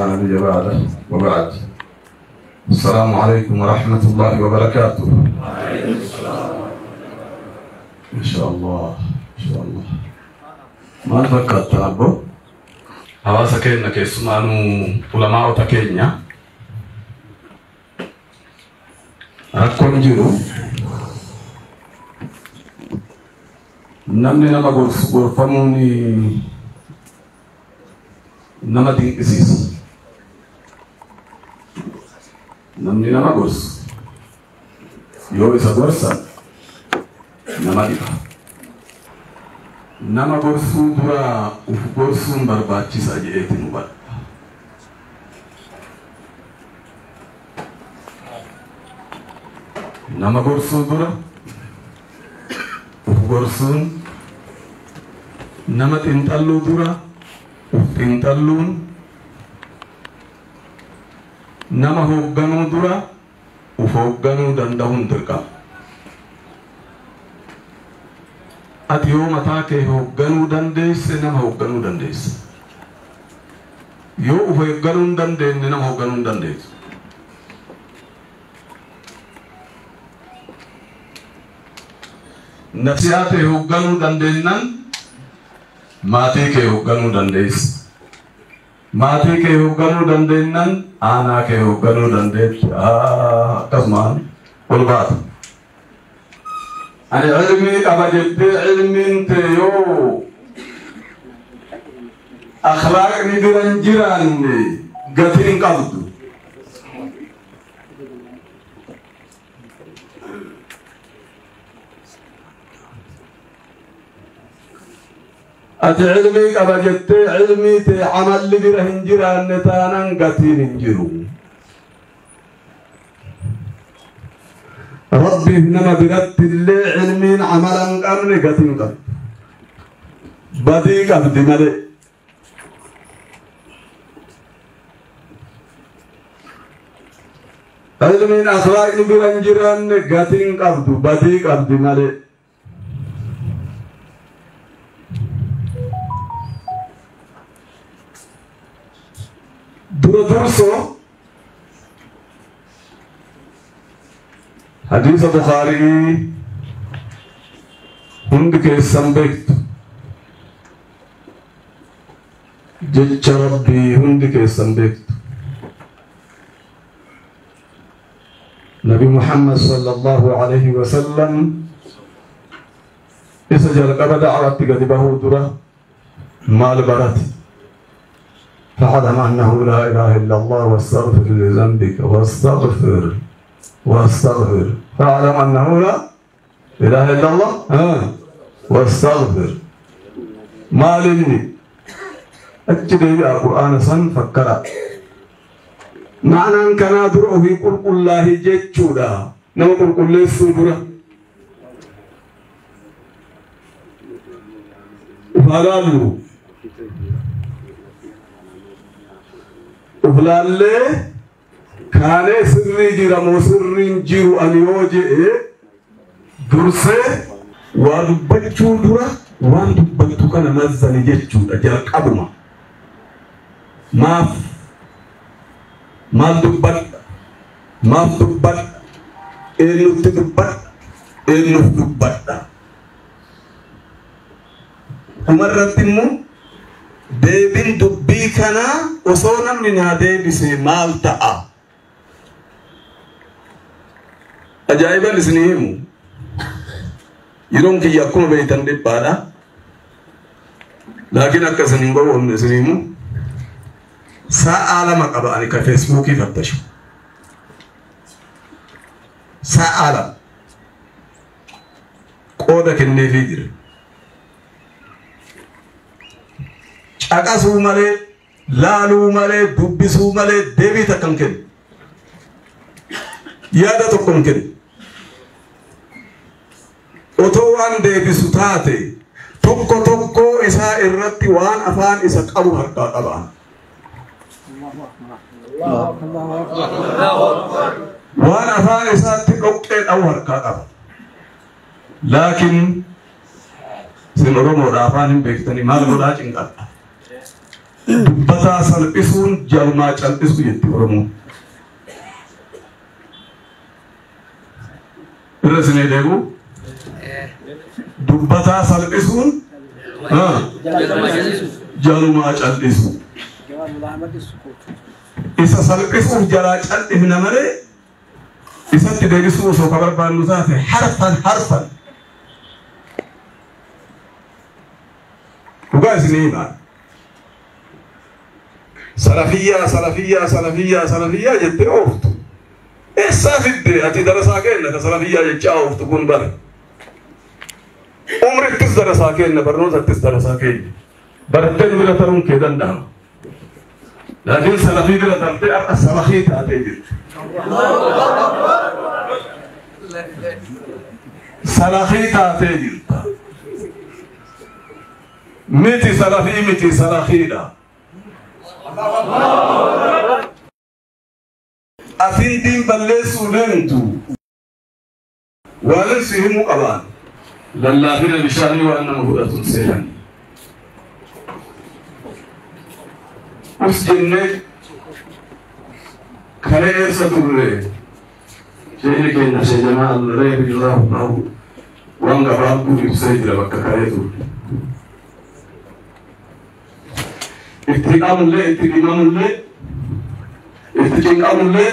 إنسان جباله وبعد. السلام عليكم ورحمة الله وبركاته. إن شاء الله إن شاء الله. ما فكرت أبو هذا كأنه كيسمانو علماء تكينيا أكون جيرو namni nama gorfamuuni nama dinqisiisa. Namni nama gorsu yoo isa gorsan nama dhiba. Nama gorsuu dura uf gorsuun barbaachisa jedheetiin hubadha. Nama gorsuu dura gorsun nama xinxalluu dura xinxalluun nama hoogganuu dura uf hoogganuu danda'uun dirqama. Ati yoo mataa kee hoogganuu dandeesse nama hoogganuu dandeessa. Yoo uf hoogganuu hin dandeenye nama hoogganuu hin dandeessu. Nafsiyaa kee hoogganuu dandeennan maatii kee hoogganuu dandeessa. Maatii kee hoogganuu dandeennan aanaa kee hoogganuu dandeetti. Akkasumaan ol baata. Ani ilmii qaba jettee ilmiin tee yoo akhlaaqni bira hin jiraanne gatii hin qabdu. Ati ilmii qaba jettee ilmii tee amalli bira hin jiraanne taanaan gatiin hin jiru. Rabbiif nama biratti illee ilmiin amala hin qabne gatiin qabdi. Badii qabdi malee. Ilmiin akhlaaqni bira hin jiraanne gatiin qabdu badii qabdi malee. Durso حديث البخاري هند كيسان بيت جج ربي هند كيسان بيت نبي محمد صلى الله عليه وسلم إسجل قبل دعوة قدبه درة مال برات فعلم أنه لا إله إلا الله واستغفر لذنبك واستغفر فعلم أنه لا إله إلا الله واستغفر ما لني أجدي القرآن سن فكرة معنى أن كان درعه في قرق الله جيتشودا نو قرق الله السودرة فلالو وفلالي كان سري جرا موسرين جيرو أنيوجي درسه وادبتشو درا وادبتشو كان مزني جتشو أجل قبما ما دبت إنو تدبت إنو دبت ومرتمو deebin dubbii kana osoo namni naa deebise maal ta'a? Ajaa'iban isinii himu yeroon kiyya akkuma beektan dhiphaadha. Laakiin akka isin hin gowwoomne isinii himu sa'a lama qaba ani ka feesbuukii fattashu. Sa'a lama qooda kenneefii jira. Caqasuu malee, laaluu malee, dubbisuu malee deebii takka hin kennu. Yaada tokko hin kennu. Otoo waan deebisu taate tokko tokko isaa irratti waan afaan isa qabu harkaa qaba. Waan afaan isaatti dhoqqee dhawu harkaa qaba. Laakiin sin Oromoodha afaan hin beektanii maal godhaa cinqadha. دبتا سلقسون جلما چلقسو يتي ورمو الرسنة ديبو دبتا سلقسون جلما چلقسو إسا سلقسون جلا چلقه نمره إسا تدرسو سو خبر بانوزات حرفا وقاس نيمان سلفية جت أوفت السافد أتي درساكين كسلفية جت أوفت كون بر عمرك تس درساكين برنوز تس درساكين برتين ولا ترون كذا ندم لكن سلفي ولا ترتي السلفي تأتي سلفي تأتي متي سلفي دا أفين دين بلسوا لنتو ولسهم قبان لله في البشاري وأنه هدى سيئا أسجنك خير سدر شيء كنا شيء جماعة الله بالله معه وأن ربه يسجد لك خير اتقام الله اتقام الله اتقام الله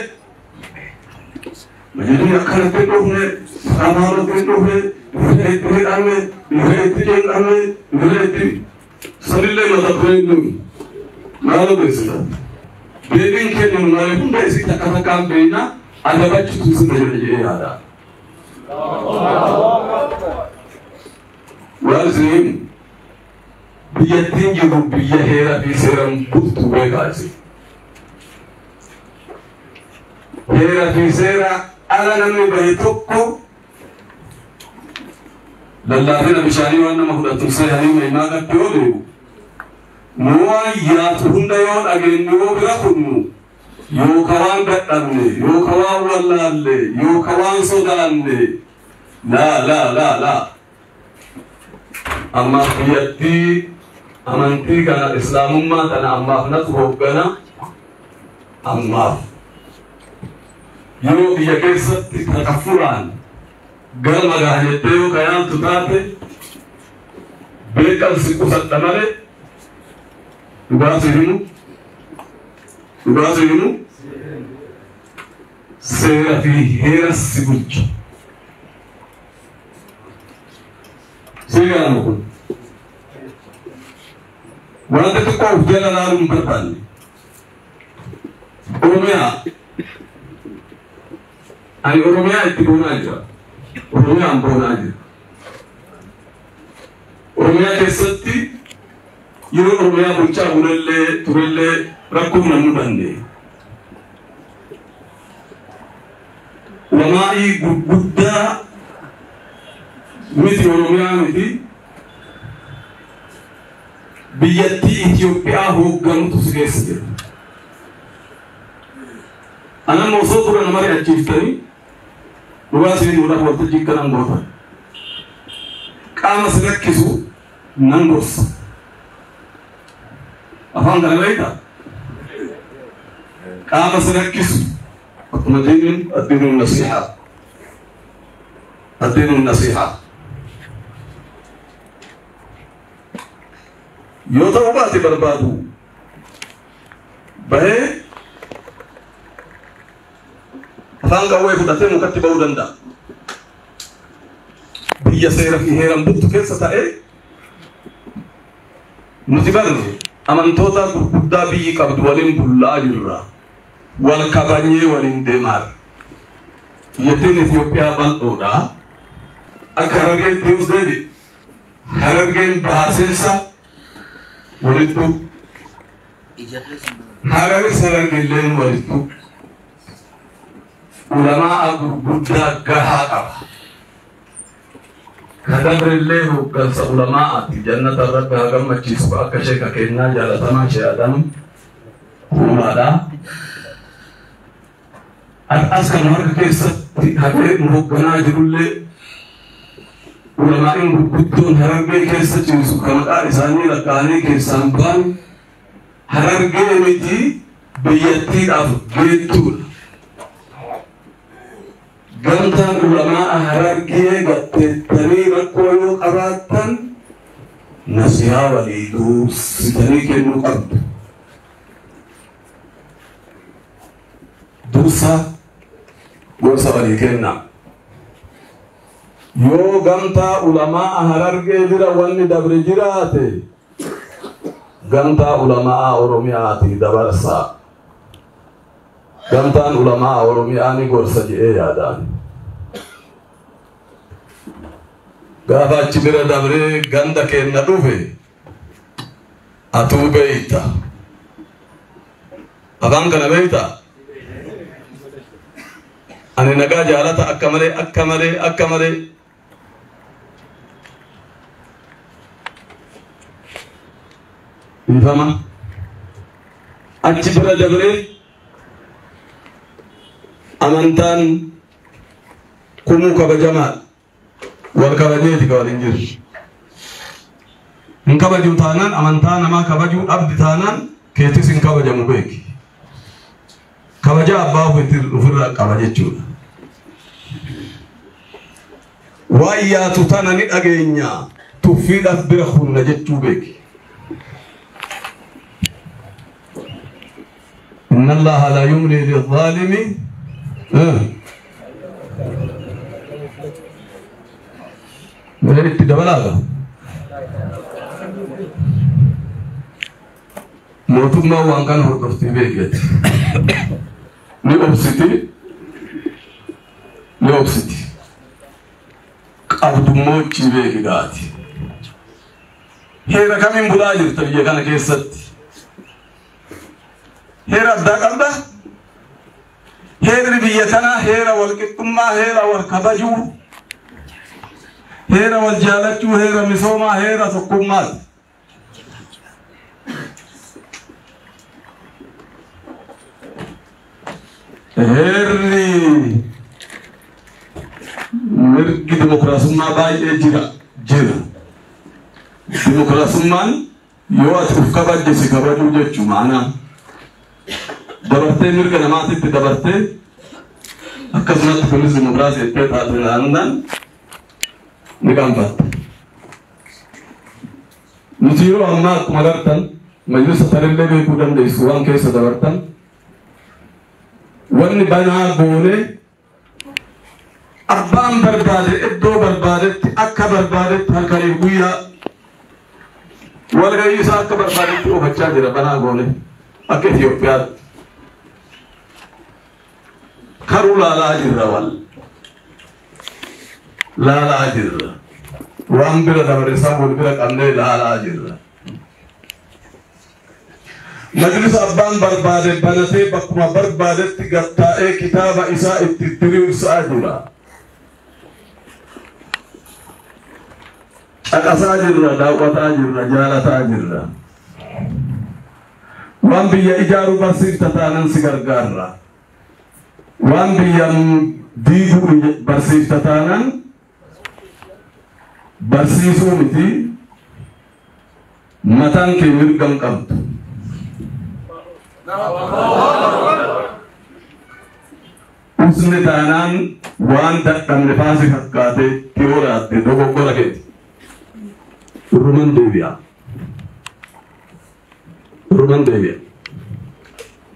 مجدون أكثر تنوه سامارو تنوه اتقام الله صلى الله عليه وسلم ما له بيسلا بيبين كده ما يكون بيسي تكاثكام بينا على بچ توسن جريه هذا وازين بيتين جنوب بيهيرا بيسيرم بوتو بيكاسي هيرا بيسيرا على نمي بيتوكو لله بشاني وانا مهدى تنسيحني ما قد يوليو موائيات هنديون أجنو برخنو يو كوان بتأمني يو كوان والله يو كوان صداني لا أما بيتي أمانتي كان الإسلام ما تنا أما نتوه كنا أما يو بيكسر تكفران قال ما جاهدتيو كيان تطاته بيكال سكوسات تمالي يباسينو سيرا في هيرا سيبوج سيرا نقول ولا تتقوا جل نار مكتال أوروميا أي أوروميا إتبوناجا أوروميا أمبوناجا أوروميا كسرتي يرو أوروميا بوشا تولي ركوم نموداني وماي بودا مثل أوروميا مثل بيتي إثيوبيا هو جنوب سجيسي أنا موصول أنا مري أشيفتني رواسي نورا ورتجي كلام بوتا كام سنكسو نانغوس أفهم دلائل كام سنكسو الدين النصيحة يوتوباتي بربادو به فانغا وي فدته مكتبه ودندا بيا سيرا في هيرم بوتو كيسا تاي متبرني امانتوتا غدا بي كبد ولين بولا جرا والكباني ولين دمار يتين اثيوبيا بالودا اكرغين ديوزدي هرغين باسنسا ولدتو هرغين سرغين ولدتو علماء غدا غها كدبر الله وقال علماء جنة الرب هاغم مچيس اكشي ككنا جالتما شيادم ومادا أسكن هرك كيس هرك مبغنا جرولة علماء بدون هرك كيس تجلس كمان إنساني لكاني كيسان بان harargee miti biyyattiidhaaf geettuudha. Gamtaan ulamaa harargee gatteettanii rakkoo yoo qabaattan nasihaa walii dursitanii kennuu qabdu. Dursa gorsa walii kennaa. Yoo gamtaa ulamaa harargee bira wanni dabre jiraate gamtaa ulamaa Oromiyaatii dabarsaa. Gamtaan ulamaa Oromiyaa ni gorsa jedhee yaadaan. Gaafa achi bira dabree ganda kenna dhufe atuu beeyta. Afaan kana beeyta. Ani nagaa jaalata akka malee. Ifama. Achi bira dabree amantaan kumuu kabajamaa wal kabajeeti ka waliin jiru. Hin kabaju taanaan amantaa namaa kabajuu dhabdi taanaan keetis hin kabajamu beeki. Kabaja abbaa ofirraa qaba jechuudha. Waa iyyaatu tana ni dhageenya tuffiidhaaf bira hunna jechuu beeki. Inna Allaha la yumli lil-zaalimi itti dabalaaga. Mootummaan waan kana hordoftii beeketi. Ni obsiti. Qabdummochi beeki gaati. Heera kamiin bulaa jirta biyya kana keessatti? Heera addaa qabda? Heerri biyya kanaa heera wal qixxummaa, heera wal kabajuu, heera wal jaalachuu, heera misoomaa, heera tokkummaati. Heerri mirgi dimokiraasummaa baay'ee jira. Dimokiraasummaan yoo ati uf kabajje si kabajuu jechuu maanaa. Dabartee mirga namaatitti dabartee akkasumatti kunis dimokiraasii itti taatuudhaan ni qaanfatta. Nuti yeroo ammaa akkuma agartan majlisa tarillee beekuu dandeessu waan keessa dabartan wanni banaa goone abbaan barbaade iddoo barbaadetti akka barbaadetti halkanii guyyaa walgahii isaa akka barbaadetti oofachaa jira banaa goone akka Itoophiyaatti. Karuu laalaa jirra laalaa jirra waan bira dabarsan wal bira qabnee laalaa jirra. Majlisa abbaan barbaade banatee bakkuma barbaadetti gattaa'ee kitaaba isaa itti diriirsaa jira. Caqasaa jirra, daawwataa jirra, jaalataa jirra. Waan biyya ijaaruu barsiifta taanan si gargaarra. Waan biyyan diiguu barsiifta taanan barsiisuu miti mataan kee mirgan qabdu. Usni taanaan waan dadhabne faasi fakkaate tiyooraatte dogoggora keeti. Urruman deebi'a.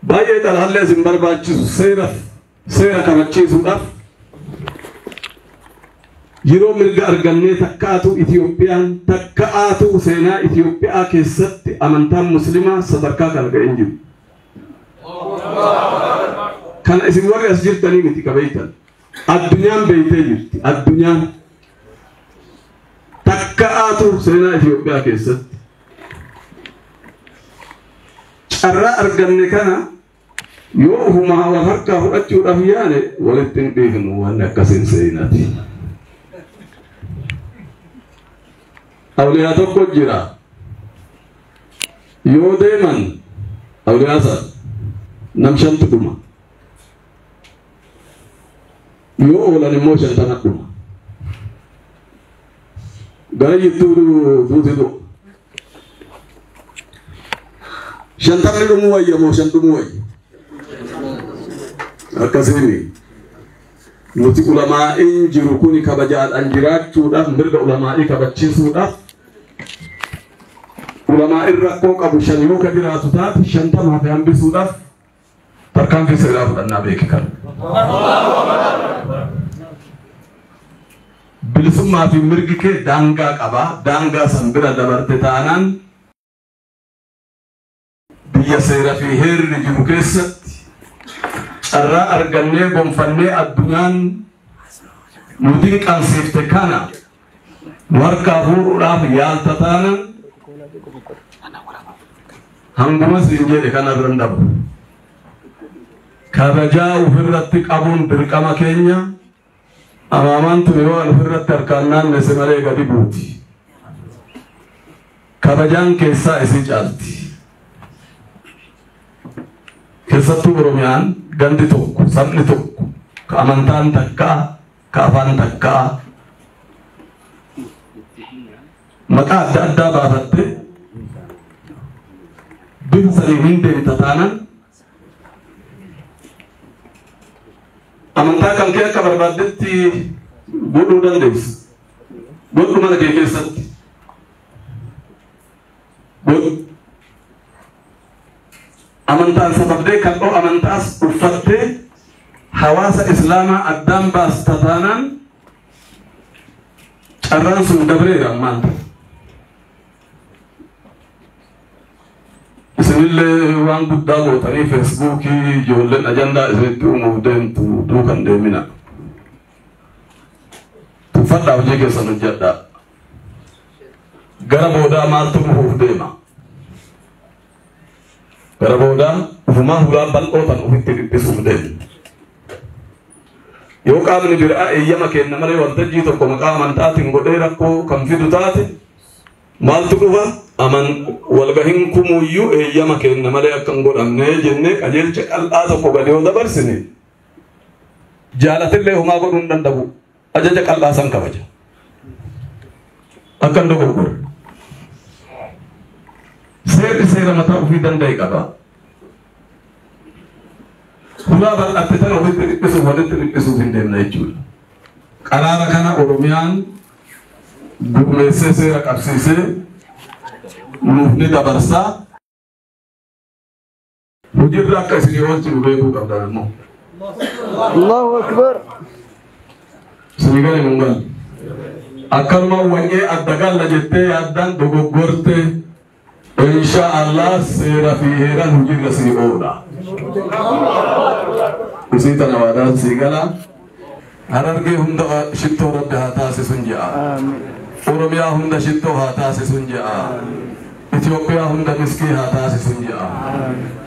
Baay'ee xalaallee isin barbaachisu seera kabachiisuudhaaf yeroo mirga argannee takkaatu Itoophiyaan takkaatu seenaa Itoophiyaa keessatti amantaan muslimaa sadarkaa kan ga'een jiru. Kana isin warri as jirtanii miti qabeeytan. Addunyaan beeytee jirti. Addunyaan takkaatu seenaa Itoophiyaa keessatti. Carraa arganne kana yoo ufumaa wal harkaa fudhachuudhaaf yaane walitti hin dhiifnu wanni akkasiin seenaati. Awliyaa tokko jira. Yoo deeman awliyaa sana nam shantu dhuma. Yoo oolan immoo shantana dhuma. Gara jittuu duuti du'a. shantamni dhumuu wayya moo shan dhumuu wayya akkasini nuti ulamaa'in jiru kuni kabajaadhaan jiraachuudhaaf mirga ulamaa'ii kabachiisuudhaaf ulamaa'in rakkoo qabu shan yoo ka jiraatu taate shantama hafe hambisuudhaaf tarkaanfii seeraa fudhannaa beeki kan bilisummaa fi mirgi kee daangaa qaba daangaa san bira dabarte taanaan biyya seera fi heerri jiru keessatti carraa argannee gonfannee addunyaan nu dinqansiifte kana nu harkaa fuudhuudhaaf yaalta taanaan hanguma siin jedhe kanarra hin dhabu kabajaa ofirratti qabuun dirqama keenya amaamaan tun yoo ofirratti harkaan naannesse malee gadi buuti kabajaan keessaa isii caalti keessattuu Oromiyaan gandi tokko sabni tokko ka amantaan takkaa ka afaan takkaa maqaa adda addaa baafatte bifa sanii hin deemta taanaan amantaa kan kee akka barbaaddetti godhuu dandeessa godhu mana kee keessatti godhu amantaan sababdee kan dhoo amantaas uffattee hawaasa islaamaa addaan baasta taanaan carraan sun dabreera maanta isinillee waan guddaa gootanii feesbuukii ijoolleen ajandaa isinitti uumuuf deemtu duukan deemina tuffadhaa hojii keessan hojjedhaa gara boodaa maaltu dhufuuf deema gara boodaa ufumaa hulaa bal'ootan ufitti dhiphisuuf deema yoo qaamni biraa eeyyama kenna malee waltajjii tokko maqaa amantaatiin godhee rakkoo kan fidu taate maaltu dhufa walgahin kumuyyuu eeyyama kenna malee akkan godhamnee jennee qajeelcha qal'aa tokko gadi yoo dabarsine jaalatillee humaa godhuu hin danda'u ajaja qal'aa san kabaja akkan dogoggore seerri seera mataa ofii danda'e qaba hulaa bal'atte tana ofitti dhiphisuuf walitti dhiphisuuf hin deemna jechuudha qaraara kana Oromiyaan gurmeessee seera qabsiisee nuuf ni dabarsaa hojiirra akka isinii oolchinu beekuu qabdan immoo Allahu Akbar isinii gale mun gal akkanuma wanyee adda galla jettee yaaddaan dogoggorte insha Allah seera fi heeran hojiirra sii ooludha isii tana waadaan sii gala Harargee hunda shittoo rabbi haa taasisun je'a Oromiyaa hunda shittoo haa taasisun je'a Itoophiyaa hunda miskii haa taasisun je'a